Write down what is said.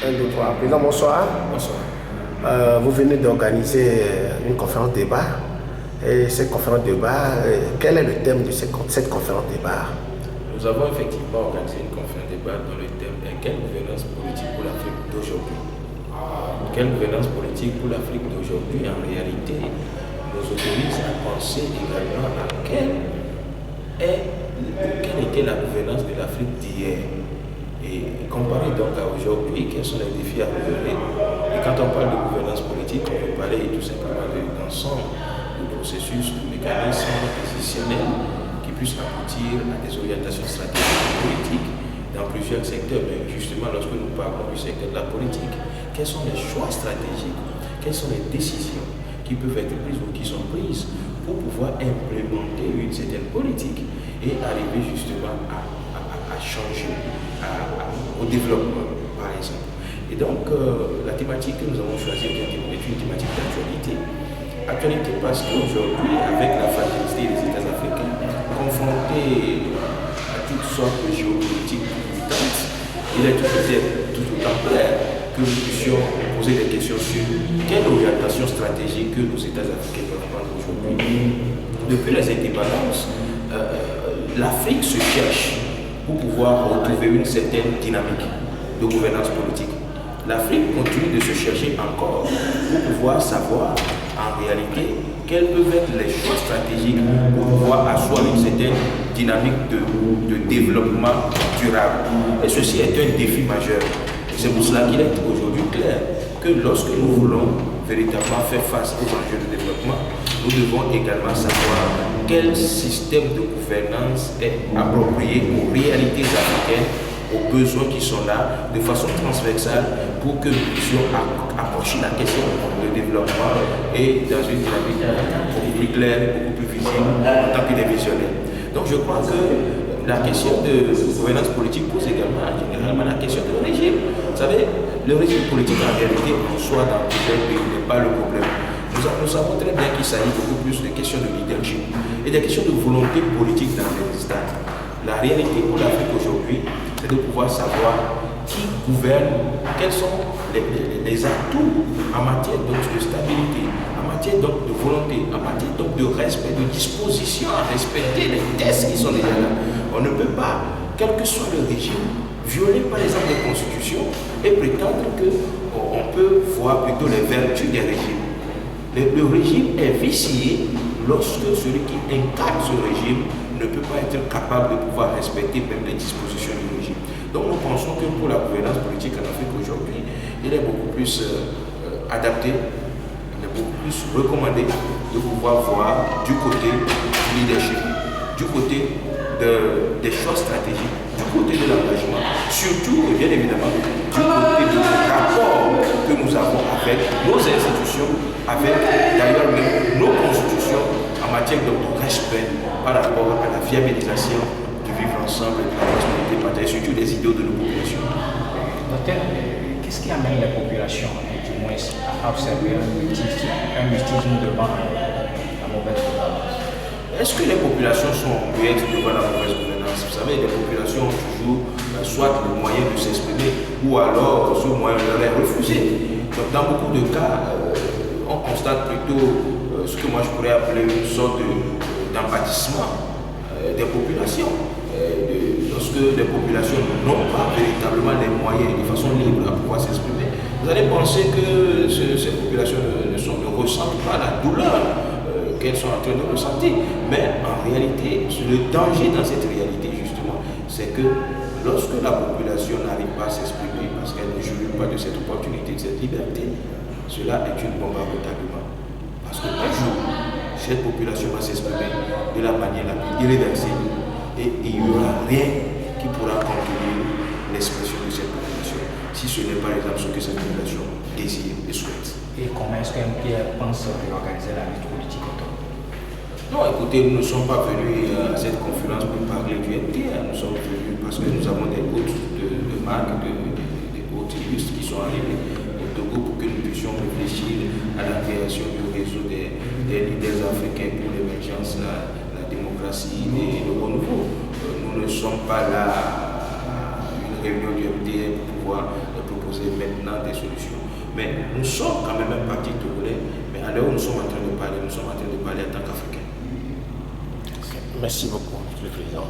Un, deux, trois. Président, bonsoir. Bonsoir. Vous venez d'organiser une conférence débat. Et cette conférence débat, quel est le thème de cette conférence débat? Nous avons effectivement organisé une conférence débat dans le thème de quelle gouvernance politique pour l'Afrique d'aujourd'hui. Quelle gouvernance politique pour l'Afrique d'aujourd'hui, en réalité, nous autorise à penser également à quelle était la gouvernance de l'Afrique d'hier. Et comparer donc à aujourd'hui, quels sont les défis à relever. Et quand on parle de gouvernance politique, on peut parler tout simplement de l'ensemble du processus, du mécanisme décisionnel qui puisse aboutir à des orientations stratégiques politiques dans plusieurs secteurs. Mais justement, lorsque nous parlons du secteur de la politique, quels sont les choix stratégiques, quelles sont les décisions qui peuvent être prises ou qui sont prises pour pouvoir implémenter une certaine politique et arriver justement à changer, au développement, par exemple. Et donc, la thématique que nous avons choisie est une thématique d'actualité. Actualité parce qu'aujourd'hui, avec la fragilité des États africains, confrontés à toutes sortes de géopolitiques mutantes, il est tout autant clair que nous puissions poser des questions sur quelle orientation stratégique que nos États africains peuvent prendre aujourd'hui. Depuis les indépendances, l'Afrique se cherche pour pouvoir retrouver une certaine dynamique de gouvernance politique. L'Afrique continue de se chercher encore pour pouvoir savoir en réalité quels peuvent être les choix stratégiques pour pouvoir asseoir une certaine dynamique de développement durable. Et ceci est un défi majeur. Et c'est pour cela qu'il est aujourd'hui clair que lorsque nous voulons véritablement faire face aux enjeux de développement, nous devons également savoir quel système de gouvernance est approprié aux réalités africaines, aux besoins qui sont là, de façon transversale, pour que nous puissions approcher la question de développement et dans une dynamique beaucoup plus claire, beaucoup plus visible en tant que des visionnaires. Donc je crois que la question de gouvernance politique pose également généralement la question du régime. Vous savez, le régime politique en réalité en soi dans plusieurs pays n'est pas le problème. Nous savons très bien qu'il s'agit beaucoup plus de questions de leadership et des questions de volonté politique dans les États. La réalité pour l'Afrique aujourd'hui, c'est de pouvoir savoir qui gouverne, quels sont les atouts en matière de stabilité, en matière de volonté, en matière de respect, de disposition à respecter les tests qui sont déjà là. On ne peut pas, quel que soit le régime, violer par exemple les constitutions et prétendre qu'on peut voir plutôt les vertus des régimes. Le régime est vicié lorsque celui qui incarne ce régime ne peut pas être capable de pouvoir respecter même les dispositions du régime. Donc nous pensons que pour la gouvernance politique en Afrique aujourd'hui, il est beaucoup plus adapté, il est beaucoup plus recommandé de pouvoir voir du côté du leadership, du côté des choix stratégiques, du côté de l'engagement, surtout et bien évidemment du côté du rapport que nous avons avec nos institutions, avec d'ailleurs même nos constitutions en matière de respect par rapport à la viabilisation du vivre ensemble et de la prospérité partagée, surtout des idéaux de nos populations. Docteur, qu'est-ce qui amène les populations, du moins, à observer un mutisme devant la mauvaise gouvernance? Est-ce que les populations sont muettes devant la mauvaise gouvernance? Vous savez, les populations ont toujours soit le moyen de s'exprimer ou alors ce moyen leur est refusé. Donc dans beaucoup de cas, on constate plutôt ce que moi je pourrais appeler une sorte d'empâtissement des populations. Lorsque les populations n'ont pas véritablement les moyens de façon libre à pouvoir s'exprimer, vous allez penser que ces populations ne ressentent pas la douleur qu'elles sont en train de ressentir. Mais en réalité, le danger dans cette réalité, justement, c'est que lorsque la population n'arrive pas à s'exprimer parce qu'elle ne jouit pas de cette opportunité, de cette liberté, cela est une bombe à retardement. Parce que un jour, cette population va s'exprimer de la manière la plus irréversible et il n'y aura rien qui pourra contenir l'expression de cette population, si ce n'est par exemple ce que cette population désire et souhaite. Et comment est-ce qu'un Pierre pense réorganiser la lutte politique autour? Non, écoutez, nous ne sommes pas venus à cette conférence pour parler du MTR. Nous sommes venus parce que nous avons des hôtes de marque, des hôtes illustres qui sont arrivés au Togo pour que nous puissions réfléchir à la création du réseau des leaders africains pour l'émergence, la démocratie et le renouveau. Nous ne sommes pas là à une réunion du MTR pour pouvoir proposer proposer maintenant des solutions. Mais nous sommes quand même un parti togolais, mais à l'heure où nous sommes en train de parler, nous sommes en train de parler en tant qu'Africains. Merci beaucoup, M. le Président.